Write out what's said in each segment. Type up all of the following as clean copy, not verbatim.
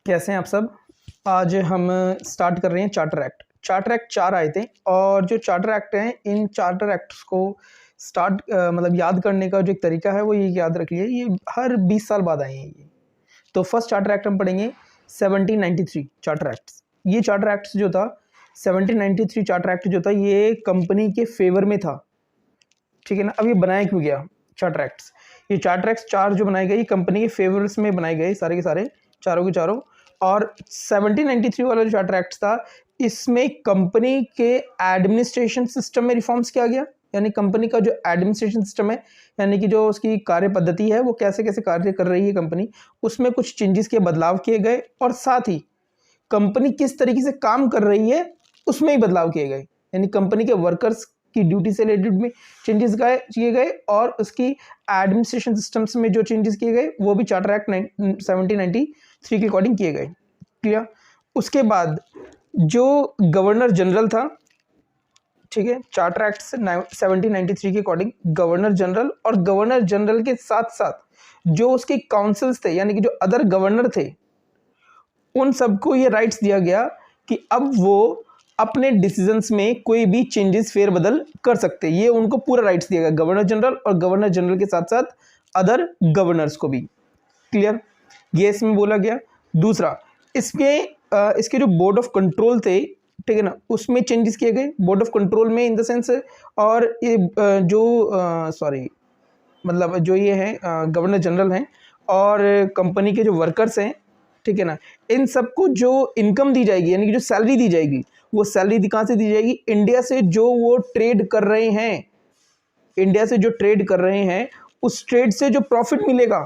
कैसे हैं आप सब। आज हम स्टार्ट कर रहे हैं चार्टर एक्ट। चार्टर एक्ट 4 आए थे और जो चार्टर एक्ट हैं इन चार्टर एक्ट्स को स्टार्ट मतलब याद करने का जो एक तरीका है वो ये याद रखिए, ये हर 20 साल बाद आए हैं ये। तो फर्स्ट चार्टर एक्ट हम पढ़ेंगे 1793 चार्टर एक्ट्स। ये चार्टर एक्ट्स जो था 1793 चार्टर एक्ट जो था ये कंपनी के फेवर में था, ठीक है ना। अब ये बनाया क्यों गया चार्टर एक्ट्स? ये चार्टर एक्ट्स 4 जो बनाए गए कंपनी के फेवर्स में बनाए गए, सारे के सारे चारों के चारों। और 1793 वाला जो चार्टर एक्ट था इसमें कंपनी के एडमिनिस्ट्रेशन सिस्टम में रिफॉर्म्स किया गया, यानी कंपनी का जो एडमिनिस्ट्रेशन सिस्टम है यानी कि जो उसकी कार्य पद्धति है वो कैसे कैसे कार्य कर रही है कंपनी, उसमें कुछ चेंजेस के बदलाव किए गए। और साथ ही कंपनी किस तरीके से काम कर रही है उसमें ही बदलाव किए गए, यानी कंपनी के वर्कर्स की ड्यूटी से रिलेटेड में चेंजेस किए गए और उसकी एडमिनिस्ट्रेशन सिस्टम्स में जो चेंजेस किए गए वो भी चार्टर एक्ट 1793 के अकॉर्डिंग किए गए। क्लियर। उसके बाद जो गवर्नर जनरल था, ठीक है, चार्टर एक्ट 1793 के अकॉर्डिंग गवर्नर जनरल और गवर्नर जनरल के साथ साथ जो उसके काउंसिल्स थे यानी कि जो अदर गवर्नर थे उन सबको ये राइट्स दिया गया कि अब वो अपने डिसीजंस में कोई भी चेंजेस फेरबदल कर सकते, ये उनको पूरा राइट्स दिया गया गवर्नर जनरल और गवर्नर जनरल के साथ साथ अदर गवर्नर्स को भी। क्लियर, ये इसमें बोला गया। दूसरा, इसके जो बोर्ड ऑफ कंट्रोल थे, ठीक है ना, उसमें चेंजेस किए गए बोर्ड ऑफ कंट्रोल में इन द सेंस, और ये मतलब जो ये है गवर्नर जनरल हैं और कंपनी के जो वर्कर्स हैं, ठीक है ना, इन सबको जो इनकम दी जाएगी यानी कि जो सैलरी दी जाएगी वो सैलरी कहाँ से दी जाएगी? इंडिया से जो वो ट्रेड कर रहे हैं, इंडिया से जो ट्रेड कर रहे हैं उस ट्रेड से जो प्रॉफिट मिलेगा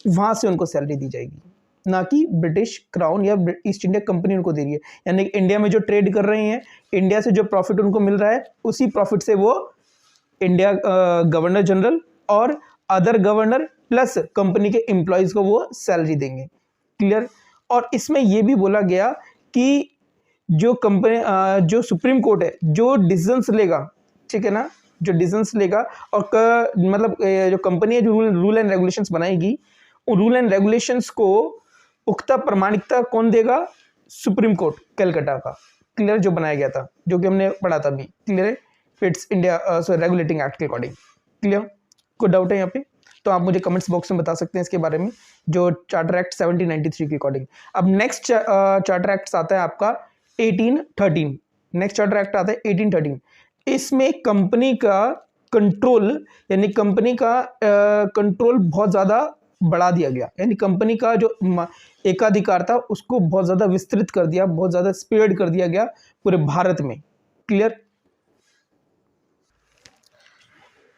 वहां से उनको सैलरी दी जाएगी, ना कि ब्रिटिश क्राउन या ईस्ट इंडिया कंपनी उनको दे रही है। यानी इंडिया में जो ट्रेड कर रहे हैं, इंडिया से जो प्रॉफिट उनको मिल रहा है उसी प्रॉफिट से वो इंडिया गवर्नर जनरल और अदर गवर्नर प्लस कंपनी के एम्प्लॉयज को वो सैलरी देंगे। क्लियर। और इसमें यह भी बोला गया कि जो कंपनी जो सुप्रीम कोर्ट है जो डिसीजंस लेगा, ठीक है ना, जो डिसीजंस लेगा और मतलब जो कंपनी है जो रूल एंड रेगुलेशंस बनाएगी उन रूल एंड रेगुलेशंस को पुख्ता प्रमाणिकता कौन देगा? सुप्रीम कोर्ट कलकत्ता का। क्लियर, जो बनाया गया था जो कि हमने पढ़ा था अभी। क्लियर है, फिट्स इंडिया रेगुलेटिंग एक्ट के अकॉर्डिंग। क्लियर, कोई डाउट है यहाँ पे तो आप मुझे कमेंट्स बॉक्स में बता सकते हैं इसके बारे में, जो चार्टर एक्ट 1793 के अकॉर्डिंग। अब नेक्स्ट चार्टर एक्ट आता है आपका 1813। नेक्स्ट चार्टर एक्ट आता है 1813। इसमें कंपनी का कंट्रोल यानी कंपनी का कंट्रोल बहुत ज़्यादा बढ़ा दिया गया, यानी कंपनी का जो एकाधिकार था उसको बहुत ज़्यादा विस्तृत कर दिया, बहुत ज़्यादा स्प्रेड कर दिया गया पूरे भारत में। क्लियर।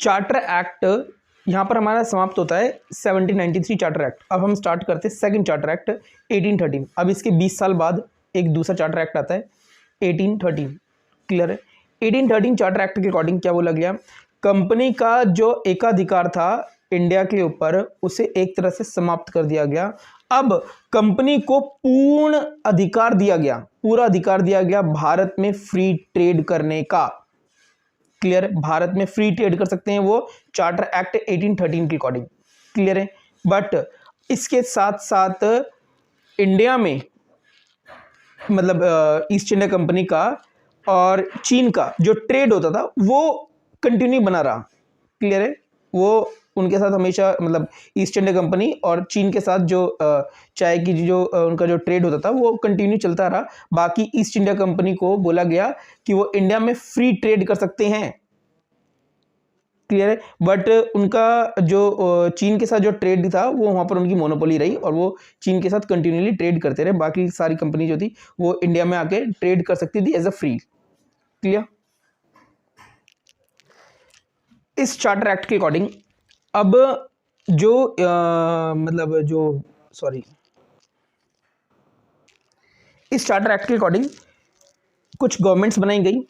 चार्टर एक्ट यहाँ पर हमारा समाप्त होता है 1793 चार्टर एक्ट। अब हम स्टार्ट करते हैं सेकंड चार्टर एक्ट 1813। अब इसके 20 साल बाद एक दूसरा चार्टर एक्ट आता है 1813। क्लियर है। 1813 चार्टर एक्ट के अकॉर्डिंग क्या बोला गया? कंपनी का जो एकाधिकार था इंडिया के ऊपर उसे एक तरह से समाप्त कर दिया गया। अब कंपनी को पूर्ण अधिकार दिया गया, पूरा अधिकार दिया गया भारत में फ्री ट्रेड करने का। क्लियर है, भारत में फ्री ट्रेड कर सकते हैं वो चार्टर एक्ट 1813 के अकॉर्डिंग। क्लियर है। बट इसके साथ साथ इंडिया में मतलब ईस्ट इंडिया कंपनी का और चीन का जो ट्रेड होता था वो कंटिन्यू बना रहा। क्लियर है, वो उनके साथ हमेशा मतलब ईस्ट इंडिया कंपनी और चीन के साथ जो चाय की जो उनका जो ट्रेड होता था वो कंटिन्यू चलता रहा। बाकी ईस्ट इंडिया कंपनी को बोला गया कि वो इंडिया में फ्री ट्रेड कर सकते हैं। क्लियर है। बट उनका जो चीन के साथ जो ट्रेड था वो वहाँ पर उनकी मोनोपोली रही और वो चीन के साथ कंटिन्यूली ट्रेड करते रहे। बाकी सारी कंपनी जो थी वो इंडिया में आके ट्रेड कर सकती थी एज अ फ्री। क्लियर। इस चार्टर एक्ट के अकॉर्डिंग अब जो इस चार्टर एक्ट के अकॉर्डिंग कुछ गवर्नमेंट्स बनाई गई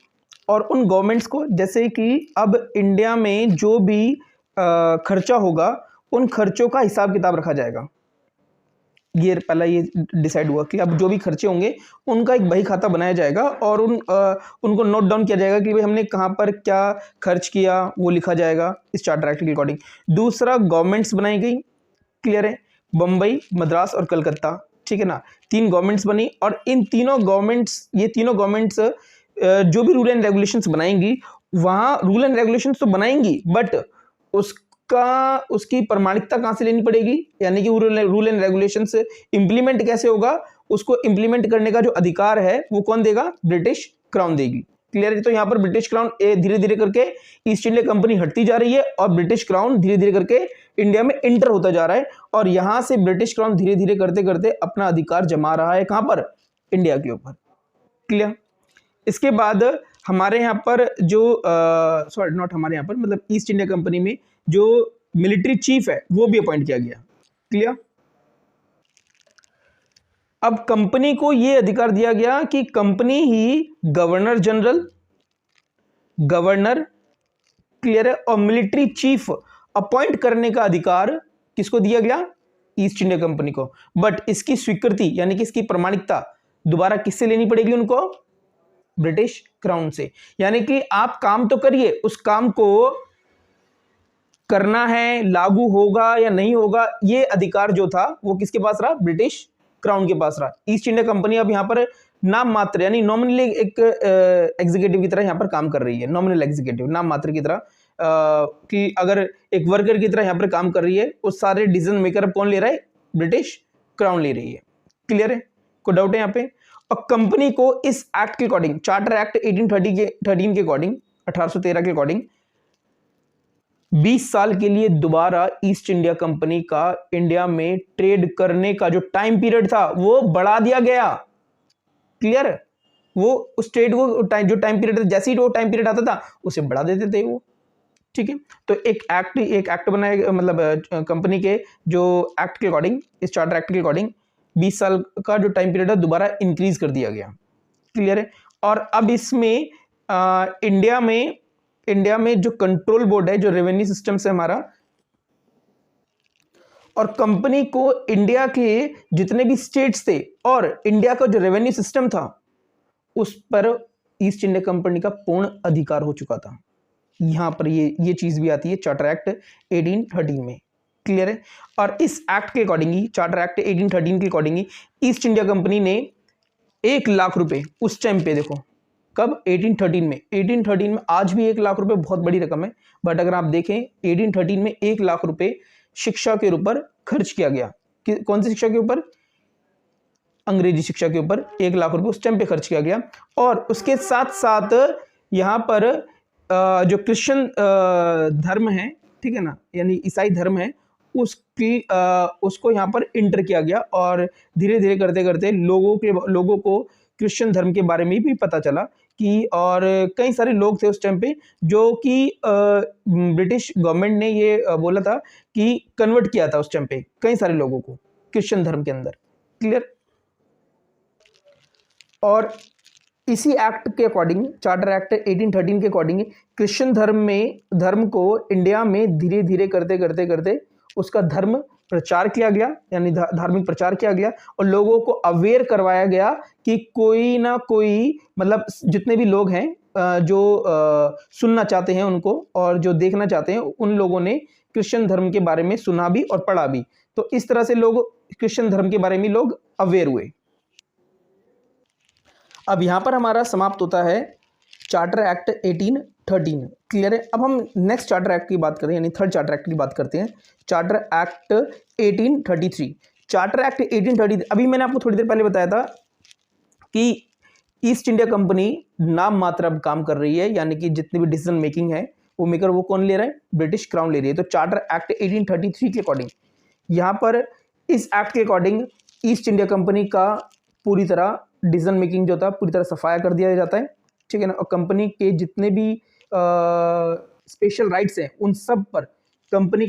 और उन गवर्नमेंट्स को जैसे कि अब इंडिया में जो भी खर्चा होगा उन खर्चों का हिसाब किताब रखा जाएगा। ये पहला ये डिसाइड हुआ कि अब जो भी खर्चे होंगे उनका एक बही खाता बनाया जाएगा और उनको नोट डाउन किया जाएगा कि भाई हमने कहाँ पर क्या खर्च किया, वो लिखा जाएगा इस चार्टर एक्ट के अकॉर्डिंग। दूसरा, गवर्नमेंट्स बनाई गई। क्लियर है, बम्बई, मद्रास और कलकत्ता ठीक है ना। 3 गवर्नमेंट्स बनी और इन तीनों गवर्नमेंट्स, ये तीनों गवर्नमेंट्स जो भी रूल एंड रेगुलेशंस बनाएंगी, वहाँ रूल एंड रेगुलेशंस तो बनाएंगी, बट उसकी प्रमाणिकता कहाँ से लेनी पड़ेगी, यानी कि रूल एंड रेगुलेशंस इंप्लीमेंट कैसे होगा, उसको इंप्लीमेंट करने का जो अधिकार है वो कौन देगा, ब्रिटिश क्राउन देगी। क्लियर है। तो यहाँ पर ब्रिटिश क्राउन धीरे धीरे करके ईस्ट इंडिया कंपनी हटती जा रही है और ब्रिटिश क्राउन धीरे धीरे करके इंडिया में इंटर होता जा रहा है, और यहां से ब्रिटिश क्राउन धीरे धीरे करते करते अपना अधिकार जमा रहा है कहां पर, इंडिया के ऊपर। क्लियर। इसके बाद हमारे यहाँ पर जो सॉरी नॉट हमारे यहाँ पर, मतलब ईस्ट इंडिया कंपनी में जो मिलिट्री चीफ है वो भी अपॉइंट किया गया। क्लियर। अब कंपनी को यह अधिकार दिया गया कि कंपनी ही गवर्नर जनरल, गवर्नर, क्लियर है, और मिलिट्री चीफ अपॉइंट करने का अधिकार किसको दिया गया, ईस्ट इंडिया कंपनी को। बट इसकी स्वीकृति यानी कि इसकी प्रमाणिकता दोबारा किससे लेनी पड़ेगी उनको, ब्रिटिश क्राउन से। यानी कि आप काम तो करिए, उस काम को करना है, लागू होगा या नहीं होगा, ये अधिकार जो था वो किसके पास रहा, ब्रिटिश क्राउन के पास रहा। ईस्ट इंडिया कंपनी अब यहां पर नाम मात्र यानी नॉमिनली एक एग्जीक्यूटिव की तरह यहां पर काम कर रही है, नॉमिनल एग्जीक्यूटिव, नाम मात्र की तरह, कि अगर एक वर्कर की तरह यहां पर काम कर रही है, उस सारे डिसीजन मेकर अब कौन ले रहा है, ब्रिटिश क्राउन ले रही है। क्लियर है, कोई डाउट है यहाँ पे। और कंपनी को इस एक्ट के अकॉर्डिंग, चार्टर एक्ट 1813 के अकॉर्डिंग, 1813 के अकॉर्डिंग 20 साल के लिए दोबारा ईस्ट इंडिया कंपनी का इंडिया में ट्रेड करने का जो टाइम पीरियड था वो बढ़ा दिया गया। क्लियर। वो उस ट्रेड को जो टाइम पीरियड था, जैसे ही वो टाइम पीरियड आता था उसे बढ़ा देते थे वो। ठीक है। तो एक एक्ट बनाया, मतलब कंपनी के जो एक्ट के अकॉर्डिंग, इस चार्टर एक्ट के अकॉर्डिंग 20 साल का जो टाइम पीरियड है दोबारा इंक्रीज कर दिया गया। क्लियर है। और अब इसमें इंडिया में जो कंट्रोल बोर्ड है, जो रेवेन्यू सिस्टम से हमारा, और कंपनी को इंडिया के जितने भी स्टेट्स थे और इंडिया का जो रेवेन्यू सिस्टम था उस पर ईस्ट इंडिया कंपनी का पूर्ण अधिकार हो चुका था। यहां पर ये चीज भी आती है चार्टर एक्ट 1813 में। क्लियर है। और इस एक्ट के अकॉर्डिंग ही, चार्टर एक्ट 1813 के अकॉर्डिंग ही, ईस्ट इंडिया कंपनी ने 1 लाख रुपए उस टाइम पे, देखो कब, 1813 में, आज भी 1 लाख रुपए बहुत बड़ी रकम है, बट अगर आप देखें 1813 में 1 लाख रुपए शिक्षा के ऊपर खर्च किया गया। कौन सी शिक्षा के ऊपर, अंग्रेजी शिक्षा के ऊपर 1 लाख रुपए उस टाइम पे खर्च किया गया। और उसके साथ साथ यहाँ पर जो क्रिश्चियन धर्म है, ठीक है ना, यानी ईसाई धर्म है, उसको यहाँ पर इंटर किया गया, और धीरे धीरे करते करते लोगों को क्रिश्चियन धर्म के बारे में भी पता चला कि, और कई सारे लोग थे उस टाइम पे जो कि ब्रिटिश गवर्नमेंट ने ये बोला था कि कन्वर्ट किया था उस टाइम पे कई सारे लोगों को क्रिश्चियन धर्म के अंदर। क्लियर। और इसी एक्ट के अकॉर्डिंग, चार्टर एक्ट 1813 के अकॉर्डिंग, क्रिश्चियन धर्म को इंडिया में धीरे धीरे करते करते करते उसका धर्म प्रचार किया गया, यानी धार्मिक प्रचार किया गया, और लोगों को अवेयर करवाया गया कि कोई ना कोई, मतलब जितने भी लोग हैं जो सुनना चाहते हैं उनको, और जो देखना चाहते हैं, उन लोगों ने क्रिश्चियन धर्म के बारे में सुना भी और पढ़ा भी। तो इस तरह से लोग क्रिश्चियन धर्म के बारे में लोग अवेयर हुए। अब यहां पर हमारा समाप्त होता है चार्टर एक्ट 1813। क्लियर है। अब हम नेक्स्ट चार्टर एक्ट की बात करें, यानी थर्ड चार्टर एक्ट की बात करते हैं, चार्टर एक्ट 1833। चार्टर एक्ट 1833, अभी मैंने आपको थोड़ी देर पहले बताया था कि ईस्ट इंडिया कंपनी नाम मात्र अब काम कर रही है, यानी कि जितनी भी डिसीजन मेकिंग है वो मेकर वो कौन ले रहा है, ब्रिटिश क्राउन ले रही है। तो चार्टर एक्ट 1833 के अकॉर्डिंग, यहाँ पर इस एक्ट के अकॉर्डिंग ईस्ट इंडिया कंपनी का पूरी तरह डिसीजन मेकिंग जो था पूरी तरह सफाया कर दिया जाता है। ठीक है ना। और कंपनी के जितने भी स्पेशल राइट्स हैं उन सब पर कंपनी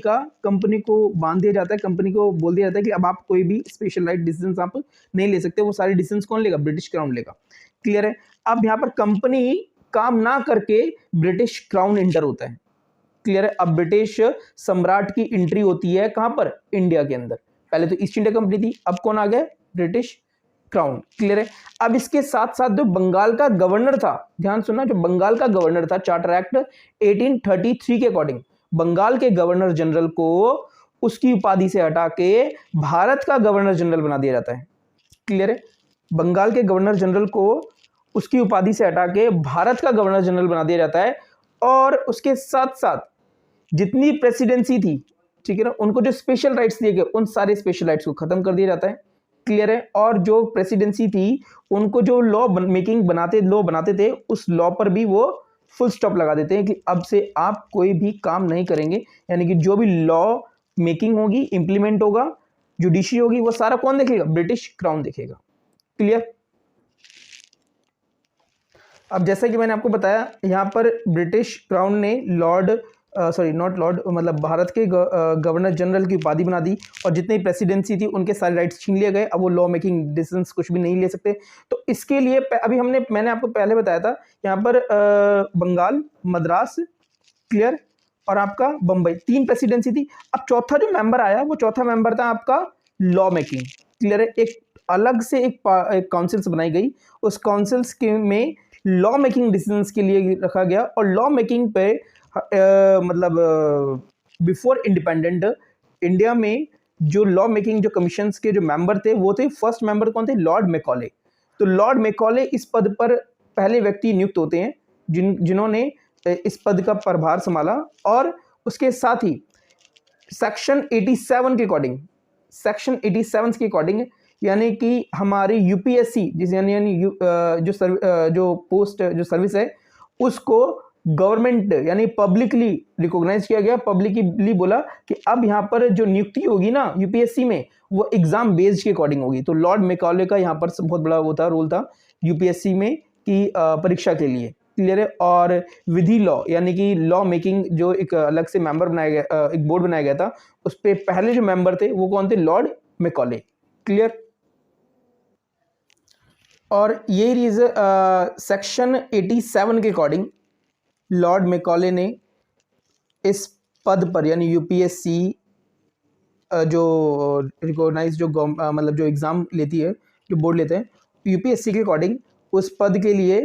को बांध दिया जाता है, कंपनी को बोल दिया जाता है कि अब आप कोई भी स्पेशल राइट डिसीजन आप नहीं ले सकते, वो सारे डिसीजन कौन लेगा, ब्रिटिश क्राउन लेगा। क्लियर है। अब यहाँ पर कंपनी काम ना करके ब्रिटिश क्राउन इंटर होता है। क्लियर है। अब ब्रिटिश सम्राट की एंट्री होती है कहां पर, इंडिया के अंदर। पहले तो ईस्ट इंडिया कंपनी थी, अब कौन आ गया, ब्रिटिश क्राउन। क्लियर है। अब इसके साथ साथ जो बंगाल का गवर्नर था, ध्यान सुनना, जो बंगाल का गवर्नर था, चार्टर एक्ट 1833 के अकॉर्डिंग बंगाल के गवर्नर जनरल को उसकी उपाधि से हटा के भारत का गवर्नर जनरल बना दिया जाता है। क्लियर है। बंगाल के गवर्नर जनरल को उसकी उपाधि से हटा के भारत का गवर्नर जनरल बना दिया जाता है, और उसके साथ साथ जितनी प्रेसिडेंसी थी, ठीक है ना, उनको जो स्पेशल राइट्स दिए गए उन सारे स्पेशल राइट्स को खत्म कर दिया जाता है। क्लियर है। और जो प्रेसिडेंसी थी उनको जो लॉ बनाते थे उस लॉ पर भी वो फुल स्टॉप लगा देते हैं कि अब से आप कोई भी काम नहीं करेंगे, यानी कि जो भी लॉ मेकिंग होगी, इंप्लीमेंट होगा, जुडिशरी होगी, वो सारा कौन देखेगा? ब्रिटिश क्राउन देखेगा। क्लियर। अब जैसा कि मैंने आपको बताया, यहाँ पर ब्रिटिश क्राउन ने भारत के गवर्नर जनरल की उपाधि बना दी, और जितनी प्रेसिडेंसी थी उनके सारे राइट्स छीन लिए गए। अब वो लॉ मेकिंग डिसीजंस कुछ भी नहीं ले सकते। तो इसके लिए अभी मैंने आपको पहले बताया था, यहाँ पर बंगाल, मद्रास, क्लियर, और आपका बम्बई, 3 प्रेसिडेंसी थी। अब चौथा जो मेंबर आया, वो चौथा मेंबर था आपका लॉ मेकिंग। क्लियर है। एक अलग से एक काउंसिल्स बनाई गई, उस काउंसिल्स के में लॉ मेकिंग डिसीजंस के लिए रखा गया। और लॉ मेकिंग पे बिफोर इंडिपेंडेंट इंडिया में जो लॉ मेकिंग जो कमीशंस के जो मेंबर थे, वो थे, फर्स्ट मेंबर कौन थे? Lord Macaulay. तो लॉर्ड मैकॉले इस पद पर पहले व्यक्ति नियुक्त होते हैं जिन्होंने इस पद का प्रभार संभाला। और उसके साथ ही सेक्शन 87 के अकॉर्डिंग, यानी कि हमारी यूपीएससी जिस यानी जो पोस्ट जो सर्विस है, उसको गवर्नमेंट यानी पब्लिकली रिकॉग्नाइज किया गया। पब्लिकली बोला कि अब यहाँ पर जो नियुक्ति होगी ना यूपीएससी में, वो एग्जाम बेस्ड के अकॉर्डिंग होगी। तो लॉर्ड मैकॉले का यहाँ पर बहुत बड़ा रोल था यूपीएससी में की परीक्षा के लिए। क्लियर है। और विधि लॉ यानी कि लॉ मेकिंग जो एक अलग से मेंबर बनाया गया, एक बोर्ड बनाया गया था, उस पे पहले जो मेंबर थे वो कौन थे? Lord Macaulay. क्लियर। और ये रीजन सेक्शन 87 के अकॉर्डिंग लॉर्ड मैकॉले ने इस पद पर यानी यूपीएससी जो रिकॉग्नाइज जो जो एग्ज़ाम लेती है, जो बोर्ड लेते हैं यूपीएससी के अकॉर्डिंग, उस पद के लिए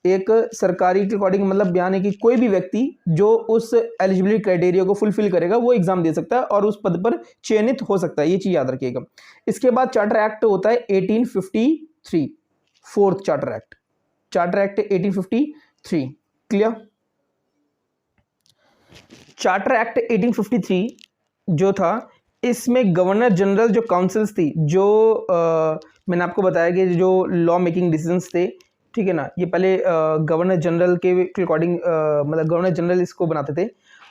एक सरकारी के अकॉर्डिंग यानी कि कोई भी व्यक्ति जो उस एलिजिबिलिटी क्राइटेरिया को फुलफिल करेगा वो एग्जाम दे सकता है और उस पद पर चयनित हो सकता है। ये चीज़ याद रखिएगा। इसके बाद चार्टर एक्ट होता है 1853, fourth charter act 1853। Clear. Charter act 1853 जो था, इसमें गवर्नर जनरल जो काउंसिल्स थी, जो मैंने आपको बताया कि जो लॉ मेकिंग डिसीजंस थे, ठीक है ना, ये पहले गवर्नर जनरल के अकॉर्डिंग गवर्नर जनरल इसको बनाते थे।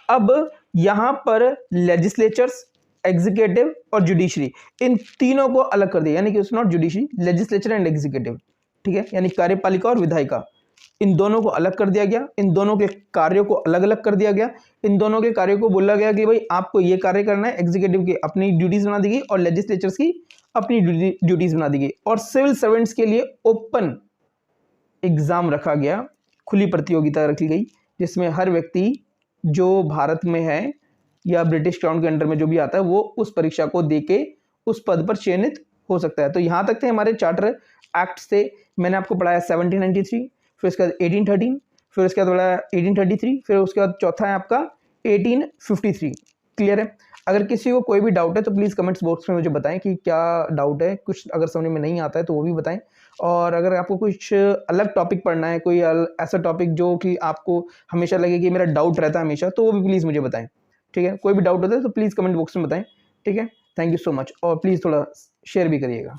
अब यहाँ पर लेजिस्लेचर्स, एग्जीक्यूटिव और जुडिशरी, इन तीनों को अलग कर दिया, यानी कि it's not judiciary, legislature and executive, ठीक है, यानी कार्यपालिका और विधायिका, इन दोनों को अलग कर दिया गया। इन दोनों के कार्यों को अलग अलग कर दिया गया। इन दोनों के कार्यों को बोला गया कि भाई आपको ये कार्य करना है। एग्जीक्यूटिव की अपनी ड्यूटीज बना दी गई और लेजिस्लेचर्स की अपनी ड्यूटीज बना दी गई। और सिविल सर्वेंट्स के लिए ओपन एग्जाम रखा गया, खुली प्रतियोगिता रखी गई, जिसमें हर व्यक्ति जो भारत में है या ब्रिटिश क्राउन के अंडर में जो भी आता है वो उस परीक्षा को देके उस पद पर चयनित हो सकता है। तो यहाँ तक थे हमारे चार्टर एक्ट से। मैंने आपको पढ़ाया 1793, फिर उसके बाद 1813, फिर उसके बाद पढ़ाया 1833, फिर उसके बाद चौथा है आपका 1853। क्लियर है। अगर किसी को कोई भी डाउट है तो प्लीज़ कमेंट्स बॉक्स में मुझे बताएं कि क्या डाउट है। कुछ अगर समझ में नहीं आता है तो वो भी बताएं। और अगर आपको कुछ अलग टॉपिक पढ़ना है, कोई ऐसा टॉपिक जो कि आपको हमेशा लगे कि मेरा डाउट रहता है हमेशा, तो वो भी प्लीज़ मुझे बताएं। ठीक है। कोई भी डाउट होता है तो प्लीज़ कमेंट बॉक्स में बताएं। ठीक है। Thank you so much. और प्लीज़ थोड़ा शेयर भी करिएगा।